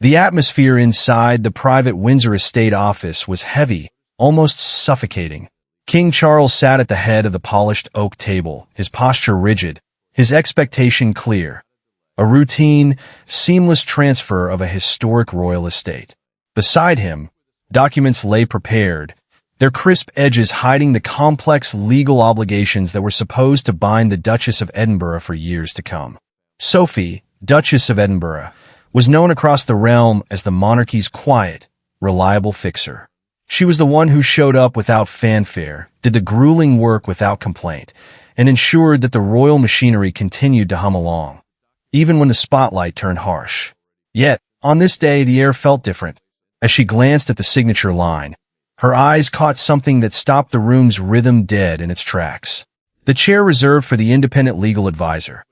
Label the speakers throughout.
Speaker 1: The atmosphere inside the private Windsor estate office was heavy, almost suffocating. King Charles sat at the head of the polished oak table, his posture rigid, his expectation clear. A routine, seamless transfer of a historic royal estate. Beside him, documents lay prepared, their crisp edges hiding the complex legal obligations that were supposed to bind the Duchess of Edinburgh for years to come. Sophie, Duchess of Edinburgh, was known across the realm as the monarchy's quiet, reliable fixer. She was the one who showed up without fanfare, did the grueling work without complaint, and ensured that the royal machinery continued to hum along, even when the spotlight turned harsh. Yet, on this day, the air felt different. As she glanced at the signature line, her eyes caught something that stopped the room's rhythm dead in its tracks. The chair reserved for the independent legal advisor,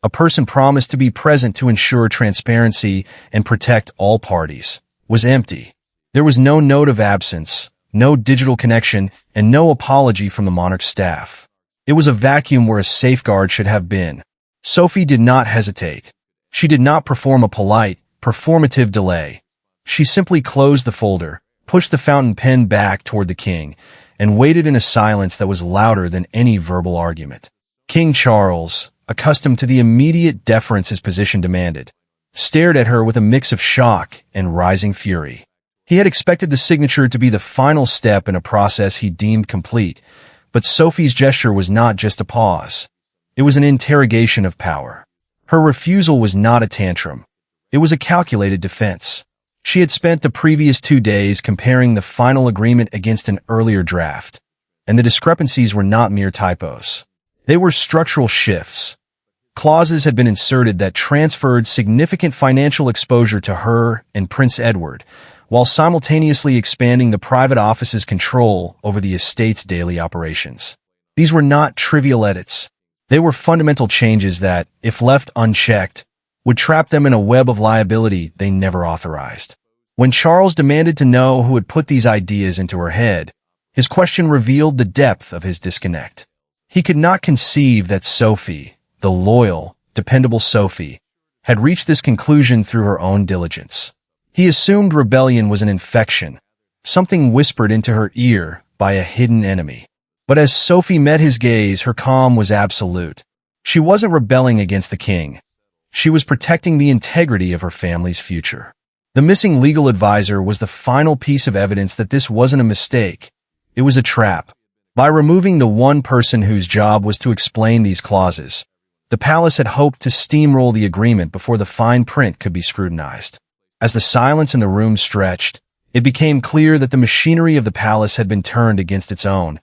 Speaker 1: a person promised to be present to ensure transparency and protect all parties, was empty. There was no note of absence, no digital connection, and no apology from the monarch's staff. It was a vacuum where a safeguard should have been. Sophie did not hesitate. She did not perform a polite, performative delay. She simply closed the folder, pushed the fountain pen back toward the king, and waited in a silence that was louder than any verbal argument. King Charles, accustomed to the immediate deference his position demanded, stared at her with a mix of shock and rising fury. He had expected the signature to be the final step in a process he deemed complete, but Sophie's gesture was not just a pause. It was an interrogation of power. Her refusal was not a tantrum. It was a calculated defense. She had spent the previous 2 days comparing the final agreement against an earlier draft, and the discrepancies were not mere typos. They were structural shifts. Clauses had been inserted that transferred significant financial exposure to her and Prince Edward, while simultaneously expanding the private office's control over the estate's daily operations. These were not trivial edits. They were fundamental changes that, if left unchecked, would trap them in a web of liability they never authorized. When Charles demanded to know who had put these ideas into her head, his question revealed the depth of his disconnect. He could not conceive that Sophie, the loyal, dependable Sophie, had reached this conclusion through her own diligence. He assumed rebellion was an infection, something whispered into her ear by a hidden enemy. But as Sophie met his gaze, her calm was absolute. She wasn't rebelling against the king. She was protecting the integrity of her family's future. The missing legal advisor was the final piece of evidence that this wasn't a mistake. It was a trap. By removing the one person whose job was to explain these clauses, the palace had hoped to steamroll the agreement before the fine print could be scrutinized. As the silence in the room stretched, it became clear that the machinery of the palace had been turned against its own,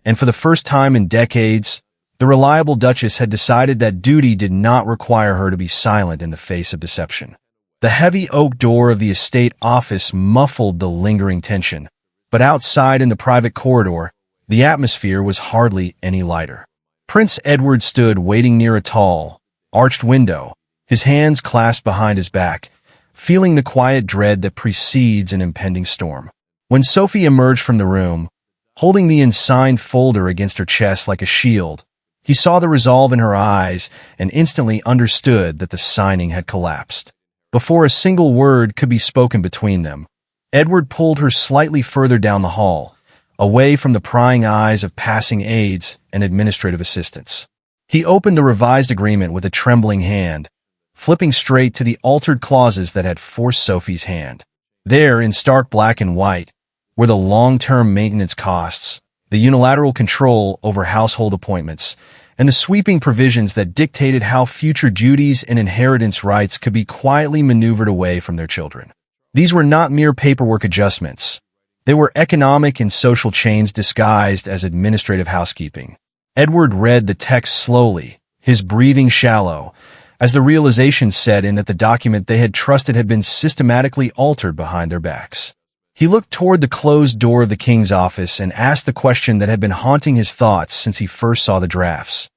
Speaker 1: and for the first time in decades, the reliable Duchess had decided that duty did not require her to be silent in the face of deception. The heavy oak door of the estate office muffled the lingering tension, but outside in the private corridor, the atmosphere was hardly any lighter. Prince Edward stood waiting near a tall, arched window, his hands clasped behind his back, feeling the quiet dread that precedes an impending storm. When Sophie emerged from the room, holding the unsigned folder against her chest like a shield, he saw the resolve in her eyes and instantly understood that the signing had collapsed. Before a single word could be spoken between them, Edward pulled her slightly further down the hall, away from the prying eyes of passing aides and administrative assistants. He opened the revised agreement with a trembling hand, flipping straight to the altered clauses that had forced Sophie's hand. There, in stark black and white, were the long-term maintenance costs, the unilateral control over household appointments, and the sweeping provisions that dictated how future duties and inheritance rights could be quietly maneuvered away from their children. These were not mere paperwork adjustments. They were economic and social chains disguised as administrative housekeeping. Edward read the text slowly, his breathing shallow, as the realization set in that the document they had trusted had been systematically altered behind their backs. He looked toward the closed door of the king's office and asked the question that had been haunting his thoughts since he first saw the drafts.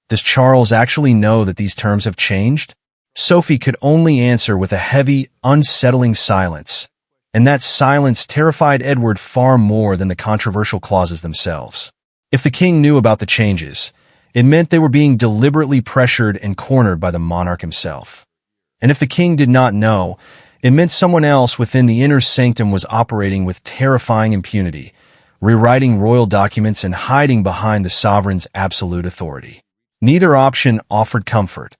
Speaker 1: Does Charles actually know that these terms have changed? Sophie could only answer with a heavy, unsettling silence, and that silence terrified Edward far more than the controversial clauses themselves. If the king knew about the changes, it meant they were being deliberately pressured and cornered by the monarch himself. And if the king did not know, It meant someone else within the inner sanctum was operating with terrifying impunity, rewriting royal documents and hiding behind the sovereign's absolute authority. Neither option offered comfort,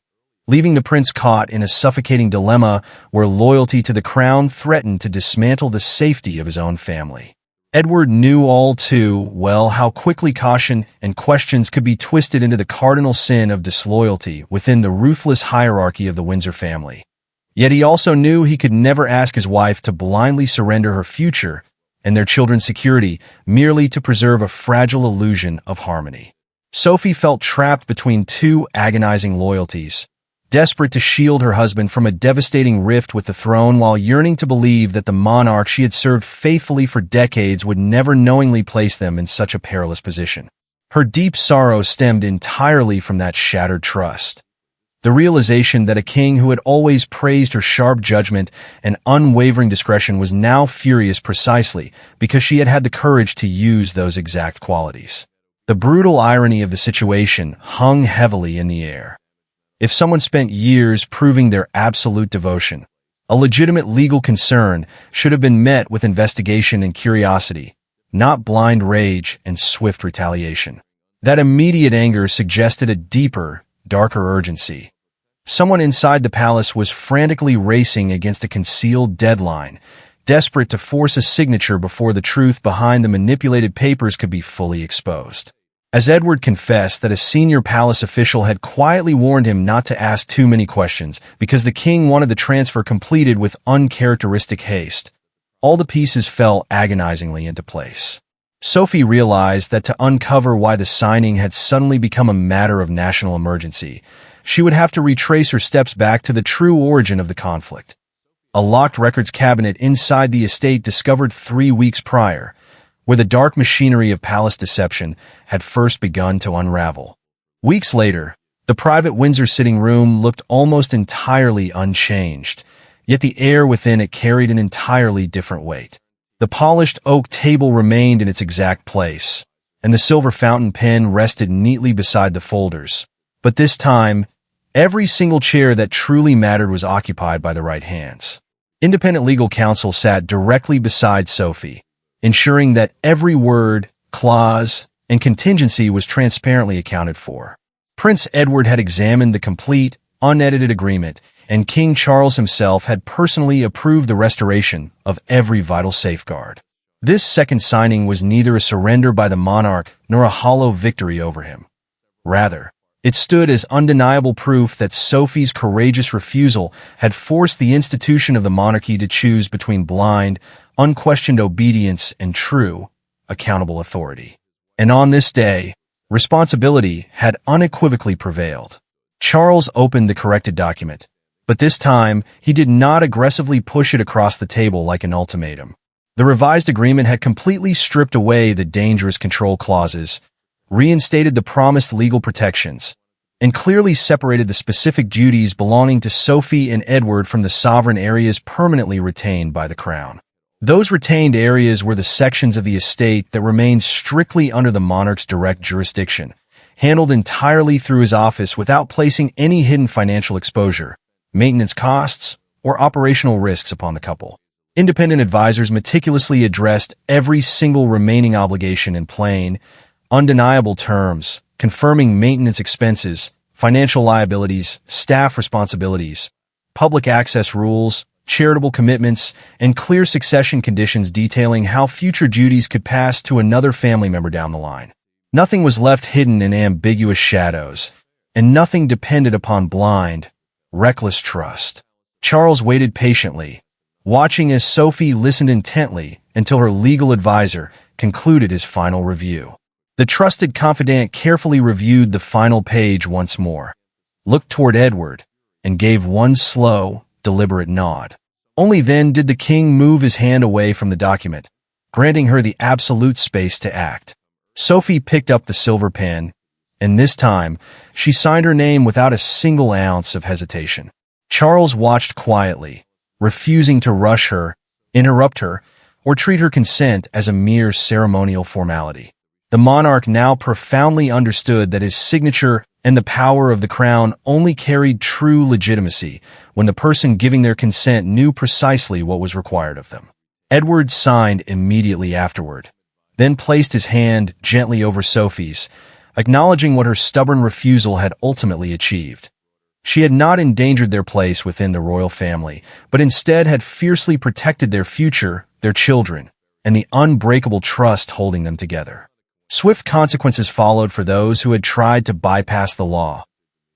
Speaker 1: leaving the prince caught in a suffocating dilemma where loyalty to the crown threatened to dismantle the safety of his own family. Edward knew all too well how quickly caution and questions could be twisted into the cardinal sin of disloyalty within the ruthless hierarchy of the Windsor family. Yet he also knew he could never ask his wife to blindly surrender her future and their children's security merely to preserve a fragile illusion of harmony. Sophie felt trapped between two agonizing loyalties, desperate to shield her husband from a devastating rift with the throne while yearning to believe that the monarch she had served faithfully for decades would never knowingly place them in such a perilous position. Her deep sorrow stemmed entirely from that shattered trust. The realization that a king who had always praised her sharp judgment and unwavering discretion was now furious precisely because she had had the courage to use those exact qualities. The brutal irony of the situation hung heavily in the air. If someone spent years proving their absolute devotion, a legitimate legal concern should have been met with investigation and curiosity, not blind rage and swift retaliation. That immediate anger suggested a deeper, darker urgency. Someone inside the palace was frantically racing against a concealed deadline, desperate to force a signature before the truth behind the manipulated papers could be fully exposed. As Edward confessed that a senior palace official had quietly warned him not to ask too many questions because the king wanted the transfer completed with uncharacteristic haste, all the pieces fell agonizingly into place. Sophie realized that to uncover why the signing had suddenly become a matter of national emergency, she would have to retrace her steps back to the true origin of the conflict. A locked records cabinet inside the estate discovered 3 weeks prior, where the dark machinery of palace deception had first begun to unravel. Weeks later, the private Windsor sitting room looked almost entirely unchanged, yet the air within it carried an entirely different weight. The polished oak table remained in its exact place, and the silver fountain pen rested neatly beside the folders. But this time, every single chair that truly mattered was occupied by the right hands. Independent legal counsel sat directly beside Sophie, ensuring that every word, clause, and contingency was transparently accounted for. Prince Edward had examined the complete, unedited agreement, and King Charles himself had personally approved the restoration of every vital safeguard. This second signing was neither a surrender by the monarch nor a hollow victory over him. Rather, it stood as undeniable proof that Sophie's courageous refusal had forced the institution of the monarchy to choose between blind, unquestioned obedience and true, accountable authority. And on this day, responsibility had unequivocally prevailed. Charles opened the corrected document, but this time he did not aggressively push it across the table like an ultimatum. The revised agreement had completely stripped away the dangerous control clauses, reinstated the promised legal protections, and clearly separated the specific duties belonging to Sophie and Edward from the sovereign areas permanently retained by the crown. Those retained areas were the sections of the estate that remained strictly under the monarch's direct jurisdiction, handled entirely through his office without placing any hidden financial exposure, maintenance costs, or operational risks upon the couple. Independent advisors meticulously addressed every single remaining obligation in plain, undeniable terms, confirming maintenance expenses, financial liabilities, staff responsibilities, public access rules, charitable commitments, and clear succession conditions detailing how future duties could pass to another family member down the line. Nothing was left hidden in ambiguous shadows, and nothing depended upon blind, reckless trust. Charles waited patiently, watching as Sophie listened intently until her legal advisor concluded his final review. The trusted confidant carefully reviewed the final page once more, looked toward Edward, and gave one slow, deliberate nod. Only then did the king move his hand away from the document, granting her the absolute space to act. Sophie picked up the silver pen, and this time she signed her name without a single ounce of hesitation. Charles watched quietly, refusing to rush her, interrupt her, or treat her consent as a mere ceremonial formality. The monarch now profoundly understood that his signature and the power of the crown only carried true legitimacy when the person giving their consent knew precisely what was required of them. Edward signed immediately afterward, then placed his hand gently over Sophie's, acknowledging what her stubborn refusal had ultimately achieved. She had not endangered their place within the royal family, but instead had fiercely protected their future, their children, and the unbreakable trust holding them together. Swift consequences followed for those who had tried to bypass the law.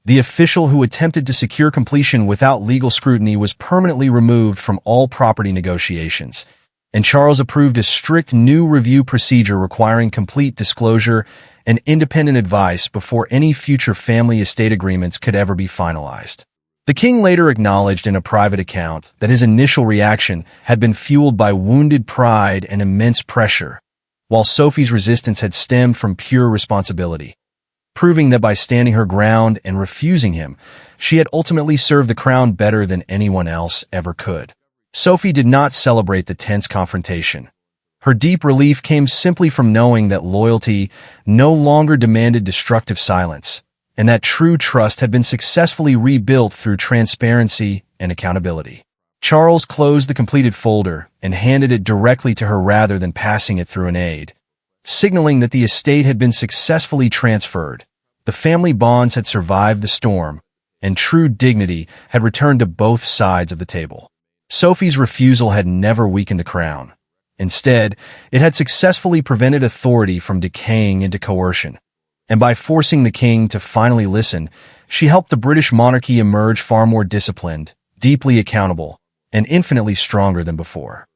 Speaker 1: The official who attempted to secure completion without legal scrutiny was permanently removed from all property negotiations, and Charles approved a strict new review procedure requiring complete disclosure and independent advice before any future family estate agreements could ever be finalized. The king later acknowledged in a private account that his initial reaction had been fueled by wounded pride and immense pressure, while Sophie's resistance had stemmed from pure responsibility, proving that by standing her ground and refusing him, she had ultimately served the crown better than anyone else ever could. Sophie did not celebrate the tense confrontation. Her deep relief came simply from knowing that loyalty no longer demanded destructive silence, and that true trust had been successfully rebuilt through transparency and accountability. Charles closed the completed folder and handed it directly to her rather than passing it through an aide, signaling that the estate had been successfully transferred. The family bonds had survived the storm, and true dignity had returned to both sides of the table. Sophie's refusal had never weakened the crown. Instead, it had successfully prevented authority from decaying into coercion. And by forcing the king to finally listen, she helped the British monarchy emerge far more disciplined, deeply accountable, and infinitely stronger than before.